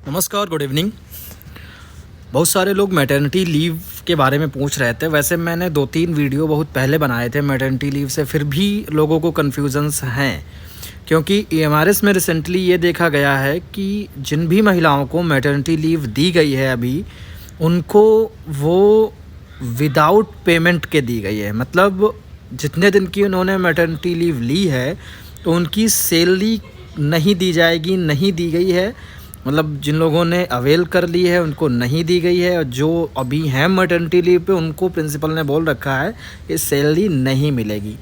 नमस्कार, good evening. बहुत सारे लोग मैटरनिटी लीव के बारे में पूछ रहे थे। वैसे मैंने 2-3 वीडियो बहुत पहले बनाए थे मैटरनिटी लीव से, फिर भी लोगों को कन्फ्यूजन्स हैं क्योंकि ईएमआरएस में रिसेंटली ये देखा गया है कि जिन भी महिलाओं को मैटरनिटी लीव दी गई है अभी, उनको वो विदाउट पेमेंट के दी गई है। मतलब जितने दिन की उन्होंने मैटरनिटी लीव ली है तो उनकी सैलरी नहीं दी जाएगी, नहीं दी गई है। मतलब जिन लोगों ने अवेल कर ली है उनको नहीं दी गई है, और जो अभी हैं मैटरनिटी लीव पे उनको प्रिंसिपल ने बोल रखा है कि सैलरी नहीं मिलेगी।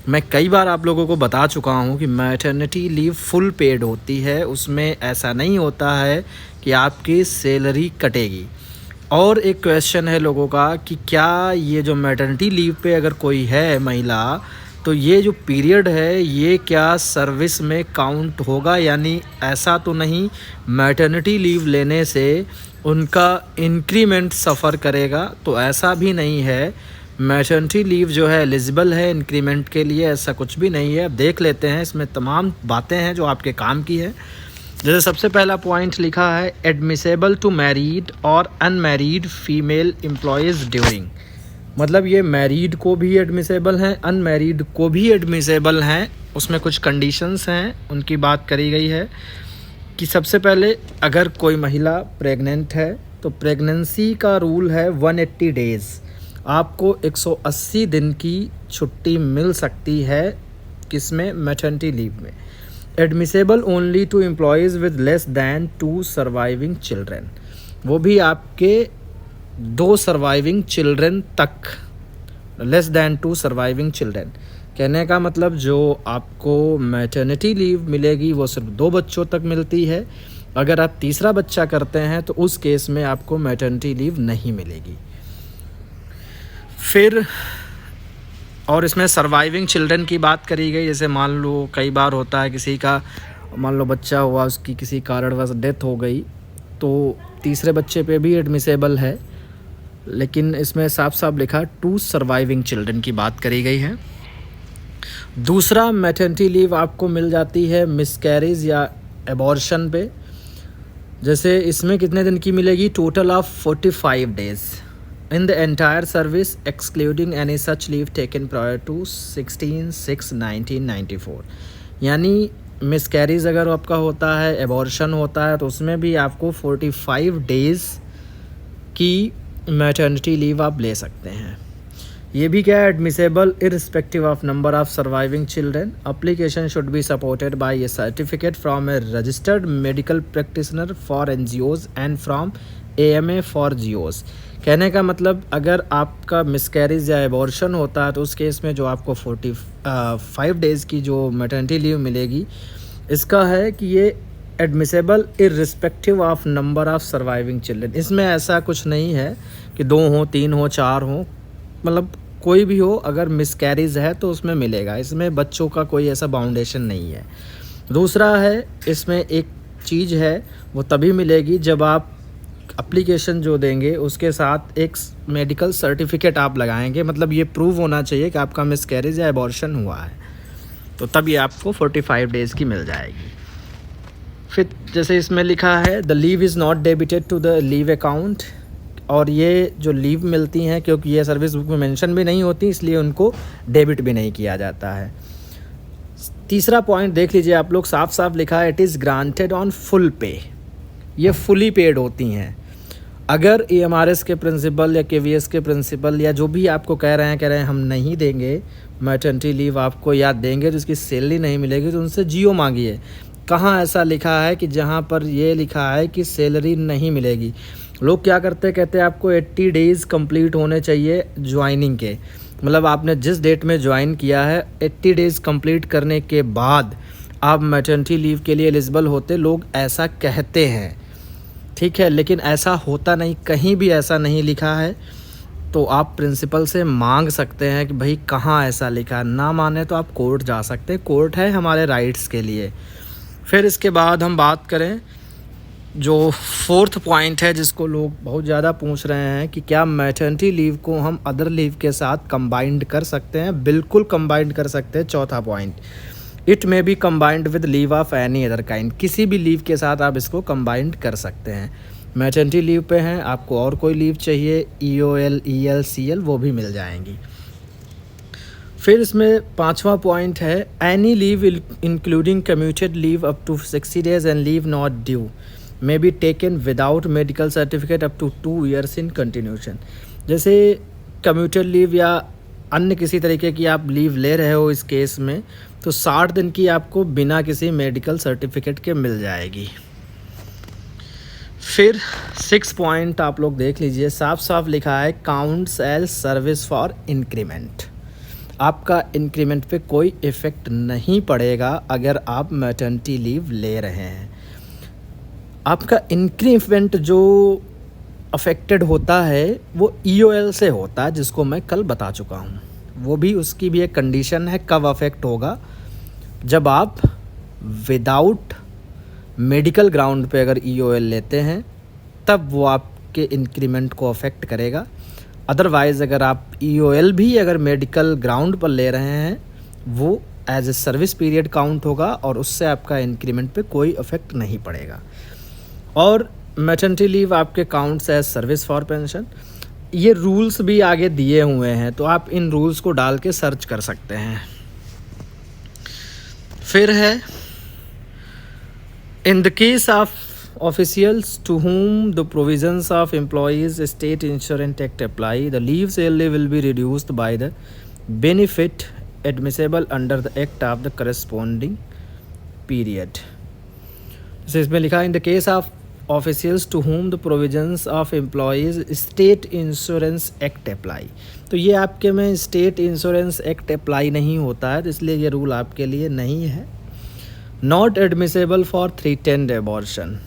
मैं कई बार आप लोगों को बता चुका हूँ कि मैटरनिटी लीव फुल पेड होती है, उसमें ऐसा नहीं होता है कि आपकी सैलरी कटेगी। और एक क्वेश्चन है लोगों का कि क्या ये जो मैटरनिटी लीव पे अगर कोई है महिला, तो ये जो पीरियड है ये क्या सर्विस में काउंट होगा? यानी ऐसा तो नहीं मैटरनिटी लीव लेने से उनका इंक्रीमेंट सफ़र करेगा, तो ऐसा भी नहीं है। मैटरनिटी लीव जो है एलिजिबल है इंक्रीमेंट के लिए, ऐसा कुछ भी नहीं है। अब देख लेते हैं, इसमें तमाम बातें हैं जो आपके काम की है। जैसे सबसे पहला पॉइंट लिखा है एडमिसेबल टू मैरिड और अनमैरिड फीमेल एम्प्लॉयज़ ड्यूरिंग। मतलब ये मैरिड को भी एडमिसेबल हैं, अनमैरिड को भी एडमिसेबल हैं। उसमें कुछ कंडीशंस हैं, उनकी बात करी गई है कि सबसे पहले अगर कोई महिला प्रेग्नेंट है तो प्रेगनेंसी का रूल है 180 डेज़। आपको 180 दिन की छुट्टी मिल सकती है, किसमें? मैटरनिटी लीव में। Admissible only to employees with less than 2 surviving children, वो भी आपके 2 सर्वाइविंग चिल्ड्रेन तक, लेस दैन 2 सर्वाइविंग चिल्ड्रेन। कहने का मतलब जो आपको मैटरनिटी लीव मिलेगी वो सिर्फ 2 बच्चों तक मिलती है। अगर आप तीसरा बच्चा करते हैं तो उस केस में आपको मैटरनिटी लीव नहीं मिलेगी। फिर और इसमें सर्वाइविंग चिल्ड्रन की बात करी गई। जैसे मान लो कई बार होता है किसी का, मान लो बच्चा हुआ, उसकी किसी कारणवश डेथ हो गई, तो तीसरे बच्चे पे भी एडमिसेबल है, लेकिन इसमें साफ साफ लिखा 2 सर्वाइविंग चिल्ड्रन की बात करी गई है। दूसरा, मैटरनिटी लीव आपको मिल जाती है मिसकैरेज या एबॉर्शन पे। जैसे इसमें कितने दिन की मिलेगी? Total of 45 days in the entire service excluding any such leave taken prior to 16/6/1994। यानी मिसकैरेज अगर आपका होता है, एबॉर्शन होता है, तो उसमें भी आपको 45 डेज़ की मैटरनिटी लीव आप ले सकते हैं। ये भी क्या है? Admissible irrespective of number of surviving children. Application should be supported by a certificate from a registered medical practitioner for NGOs and from AMA for GOs. कहने का मतलब अगर आपका मिसकैरेज या एबॉर्शन होता है तो उस केस में जो आपको 45 डेज़ की जो मैटरनिटी लीव मिलेगी, इसका है कि ये admissible irrespective of number of surviving children. इसमें ऐसा कुछ नहीं है कि 2 हो, 3 हो, 4 हो, मतलब कोई भी हो, अगर मिसकैरेज है तो उसमें मिलेगा। इसमें बच्चों का कोई ऐसा बाउंडेशन नहीं है। दूसरा है, इसमें एक चीज़ है वो तभी मिलेगी जब आप एप्लीकेशन जो देंगे उसके साथ एक मेडिकल सर्टिफिकेट आप लगाएंगे। मतलब ये प्रूव होना चाहिए कि आपका मिसकैरेज या एबॉर्शन हुआ है, तो तब ये आपको 45 डेज़ की मिल जाएगी। फिर जैसे इसमें लिखा है the leave is not debited to the leave account. और ये जो लीव मिलती हैं, क्योंकि ये सर्विस बुक में मेंशन भी नहीं होती, इसलिए उनको डेबिट भी नहीं किया जाता है। तीसरा पॉइंट देख लीजिए आप लोग, साफ साफ लिखा है it is granted on full पे। ये फुली पेड होती हैं। अगर ईएमआरएस के प्रिंसिपल या केवीएस के प्रिंसिपल या जो भी आपको कह रहे हैं हम नहीं देंगे मैटरनिटी लीव आपको, या देंगे तो इसकी सैलरी नहीं मिलेगी, तो उनसे जियो मांगिए। कहाँ ऐसा लिखा है कि जहाँ पर ये लिखा है कि सैलरी नहीं मिलेगी? लोग क्या करते हैं, कहते हैं आपको 80 डेज़ कंप्लीट होने चाहिए ज्वाइनिंग के। मतलब आपने जिस डेट में ज्वाइन किया है 80 डेज़ कंप्लीट करने के बाद आप मैटरनिटी लीव के लिए एलिजिबल होते। लोग ऐसा कहते हैं, ठीक है, लेकिन ऐसा होता नहीं, कहीं भी ऐसा नहीं लिखा है। तो आप प्रिंसिपल से मांग सकते हैं कि भाई कहाँ ऐसा लिखा है। ना माने तो आप कोर्ट जा सकते हैं, कोर्ट है हमारे राइट्स के लिए। फिर इसके बाद हम बात करें जो 4th पॉइंट है जिसको लोग बहुत ज़्यादा पूछ रहे हैं कि क्या मैटरनिटी लीव को हम अदर लीव के साथ कंबाइंड कर सकते हैं? बिल्कुल कंबाइंड कर सकते हैं। चौथा point, it may be combined with leave of any other kind, किसी भी लीव के साथ आप इसको कम्बाइंड कर सकते हैं। मैटरनिटी लीव पे हैं, आपको और कोई लीव चाहिए EOL, EL, CL वो भी मिल जाएंगी। फिर इसमें 5वां पॉइंट है any leave including commuted leave up to 60 days and leave not due may be taken without medical certificate up to 2 years in continuation. जैसे कम्यूटेड लीव या अन्य किसी तरीके की आप लीव ले रहे हो इस केस में, तो 60 दिन की आपको बिना किसी मेडिकल सर्टिफिकेट के मिल जाएगी। फिर 6 पॉइंट आप लोग देख लीजिए, साफ साफ लिखा है counts as service for increment. आपका इंक्रीमेंट पे कोई इफ़ेक्ट नहीं पड़ेगा अगर आप मैटरनिटी लीव ले रहे हैं। आपका इंक्रीमेंट जो अफेक्टेड होता है वो EOL से होता है, जिसको मैं कल बता चुका हूँ। वो भी उसकी भी एक कंडीशन है कब अफेक्ट होगा, जब आप विदाउट मेडिकल ग्राउंड पे अगर EOL लेते हैं तब वो आपके इंक्रीमेंट को अफेक्ट करेगा। अदरवाइज़ अगर आप EOL भी अगर मेडिकल ग्राउंड पर ले रहे हैं वो as a service period count होगा और उससे आपका इंक्रीमेंट पे कोई इफेक्ट नहीं पड़ेगा। और मैटरनिटी लीव आपके counts as service for pension. ये रूल्स भी आगे दिए हुए हैं, तो आप इन रूल्स को डाल के सर्च कर सकते हैं। फिर है in the case of officials to whom the provisions of employees state insurance act apply, the leave salary will be reduced by the benefit admissible under the act of the corresponding period। जैसे इसमें लिखा है in the case of officials to whom the provisions of employees state insurance act apply, तो ये आपके में state insurance act apply नहीं होता है, तो इसलिए ये रूल आपके लिए नहीं है। Not admissible for 310 abortion.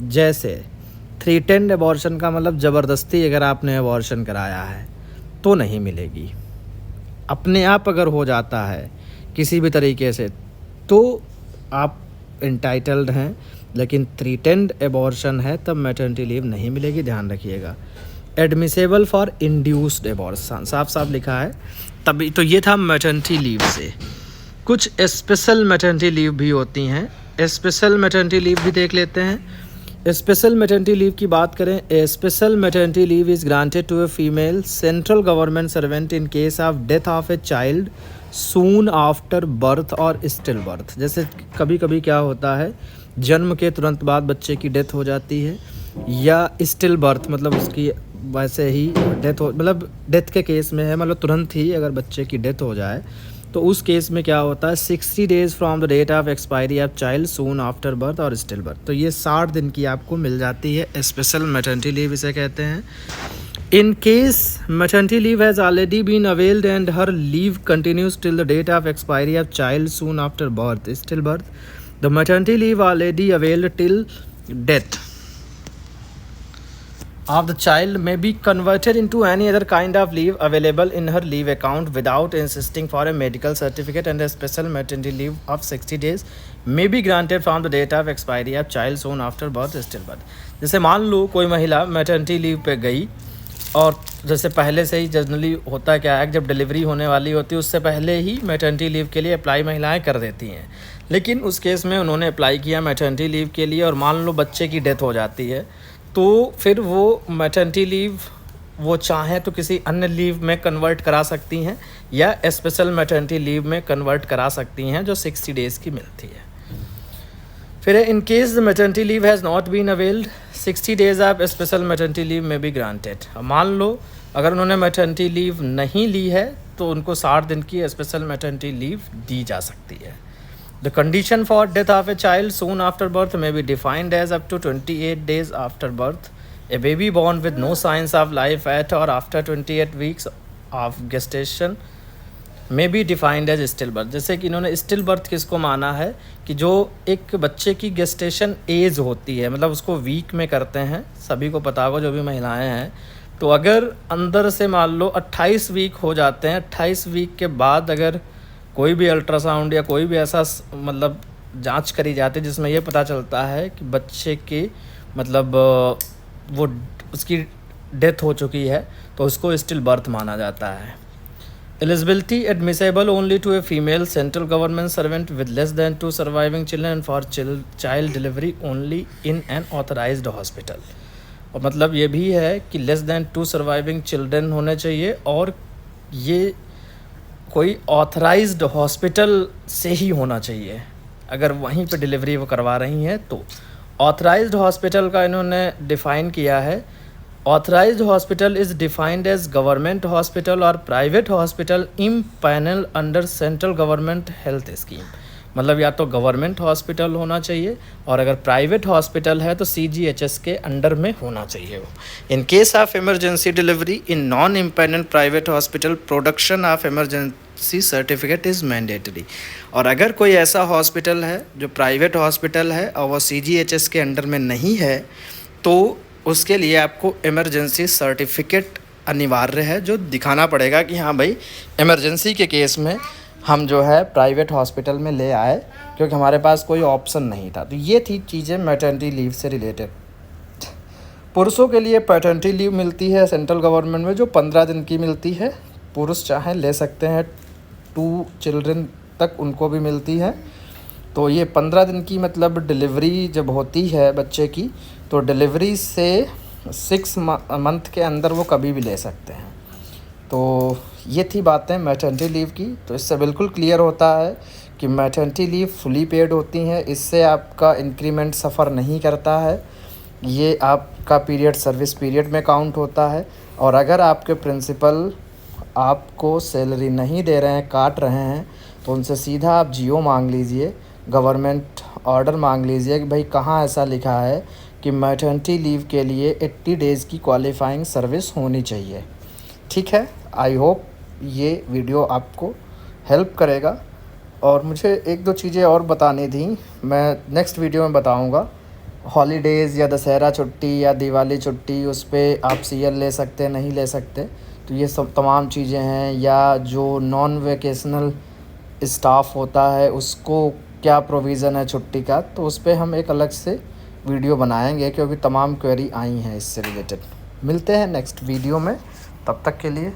जैसे 310 एबॉर्शन का मतलब ज़बरदस्ती अगर आपने एबॉर्शन कराया है तो नहीं मिलेगी। अपने आप अगर हो जाता है किसी भी तरीके से तो आप इंटाइटल्ड हैं, लेकिन 310 एबॉर्शन है तब मैटरनिटी लीव नहीं मिलेगी, ध्यान रखिएगा। एडमिसेबल फॉर इंड्यूस्ड एबॉर्शन साफ साफ लिखा है तभी। तो ये था मैटरनिटी लीव से। कुछ स्पेशल मैटरनिटी लीव भी होती हैं, स्पेशल मैटरनिटी लीव भी देख लेते हैं। स्पेशल मैटरनिटी लीव की बात करें, a special maternity leave is granted to a female central government servant in case of death of a child soon after birth और स्टिल बर्थ। जैसे कभी कभी क्या होता है, जन्म के तुरंत बाद बच्चे की डेथ हो जाती है, या स्टिल बर्थ मतलब उसकी वैसे ही डेथ हो, मतलब डेथ के केस में है, मतलब तुरंत ही अगर बच्चे की डेथ हो जाए तो उस केस में क्या होता है 60 days from the date of expiry of child soon after birth और स्टिल बर्थ। तो ये 60 दिन की आपको मिल जाती है, स्पेशल मैटरनिटी लीव इसे कहते हैं। In case maternity leave has already been availed and her leave continues till the date of expiry of child soon after birth still birth, the maternity leave already availed till death of the child may be converted into any other kind of leave available in her leave account without insisting for a medical certificate, and a special maternity leave of 60 days may be granted from the date of expiry of child soon after birth still birth। जैसे मान लो कोई महिला maternity leave पे गई और जैसे पहले से ही जनरली होता क्या है, जब डिलीवरी होने वाली होती है उससे पहले ही मैटरनिटी लीव के लिए अप्लाई महिलाएं कर देती हैं, लेकिन उस केस में उन्होंने अप्लाई किया मैटरनिटी लीव के लिए और मान लो बच्चे की डेथ हो जाती है, तो फिर वो मैटरनिटी लीव वो चाहें तो किसी अन्य लीव में कन्वर्ट करा सकती हैं या स्पेशल मैटरनिटी लीव में कन्वर्ट करा सकती हैं जो 60 days की मिलती है। फिर in case the maternity leave has not been availed 60 days of special maternity leave may be granted. मान लो अगर उन्होंने मैटरनिटी लीव नहीं ली है तो उनको 60 दिन की स्पेशल मैटरनिटी लीव दी जा सकती है। The condition for death of a child soon after birth may be defined as up to 28 days after birth. A baby born with no signs of life at or after 28 weeks of gestation may be defined as still birth। जैसे कि इन्होंने still birth किसको माना है कि जो एक बच्चे की gestation एज होती है, मतलब उसको वीक में करते हैं, सभी को पता होगा जो भी महिलाएं हैं। तो अगर अंदर से मान लो 28 वीक हो जाते हैं, 28 वीक के बाद अगर कोई भी अल्ट्रासाउंड या कोई भी ऐसा मतलब जांच करी जाती है जिसमें ये पता चलता है कि बच्चे के मतलब वो उसकी डेथ हो चुकी है, तो उसको स्टिल बर्थ माना जाता है। Eligibility admissible only to a female central government servant with less than 2 surviving children for child delivery only in an authorised hospital. और मतलब ये भी है कि लेस दैन 2 सर्वाइविंग चिल्ड्रन होने चाहिए, और ये कोई ऑथराइज्ड हॉस्पिटल से ही होना चाहिए। अगर वहीं पे डिलीवरी वो करवा रही हैं तो ऑथराइज्ड हॉस्पिटल का इन्होंने डिफ़ाइन किया है। Authorised hospital is defined as government hospital और private hospital empanel under central government health scheme. मतलब या तो गवर्नमेंट हॉस्पिटल होना चाहिए, और अगर प्राइवेट हॉस्पिटल है तो CGHS के अंडर में होना चाहिए वो। इन case of emergency delivery in non empanel private hospital, production of emergency certificate is mandatory. और अगर कोई ऐसा हॉस्पिटल है जो प्राइवेट हॉस्पिटल है और वो CGHS के अंडर में नहीं है, तो उसके लिए आपको इमरजेंसी सर्टिफिकेट अनिवार्य है, जो दिखाना पड़ेगा कि हाँ भाई इमरजेंसी के केस में हम जो है प्राइवेट हॉस्पिटल में ले आए, क्योंकि हमारे पास कोई ऑप्शन नहीं था। तो ये थी चीज़ें मैटरनिटी लीव से रिलेटेड। पुरुषों के लिए पैटर्निटी लीव मिलती है सेंट्रल गवर्नमेंट में, जो 15 दिन की मिलती है। पुरुष चाहे ले सकते हैं, 2 चिल्ड्रन तक उनको भी मिलती है। तो ये 15 दिन की मतलब डिलीवरी जब होती है बच्चे की, तो डिलीवरी से 6 मंथ के अंदर वो कभी भी ले सकते हैं। तो ये थी बातें मैटरनिटी लीव की। तो इससे बिल्कुल क्लियर होता है कि मैटरनिटी लीव फुली पेड होती हैं। इससे आपका इंक्रीमेंट सफ़र नहीं करता है, ये आपका पीरियड सर्विस पीरियड में काउंट होता है। और अगर आपके प्रिंसिपल आपको सैलरी नहीं दे रहे हैं, काट रहे हैं, तो उनसे सीधा आप GO मांग लीजिए, गवर्नमेंट ऑर्डर मांग लीजिए कि भाई कहाँ ऐसा लिखा है कि मैटरनिटी लीव के लिए 80 डेज़ की क्वालिफाइंग सर्विस होनी चाहिए। ठीक है, आई होप ये वीडियो आपको हेल्प करेगा। और मुझे 1-2 चीज़ें और बतानी थी, मैं नेक्स्ट वीडियो में बताऊंगा। हॉलीडेज़ या दशहरा छुट्टी या दिवाली छुट्टी, उस पर आप CL ले सकते नहीं ले सकते, तो ये सब तमाम चीज़ें हैं। या जो नॉन वेकेशनल स्टाफ होता है उसको क्या प्रोविज़न है छुट्टी का, तो उस पर हम एक अलग से वीडियो बनाएंगे, क्योंकि तमाम क्वेरी आई हैं इससे रिलेटेड। मिलते हैं नेक्स्ट वीडियो में, तब तक के लिए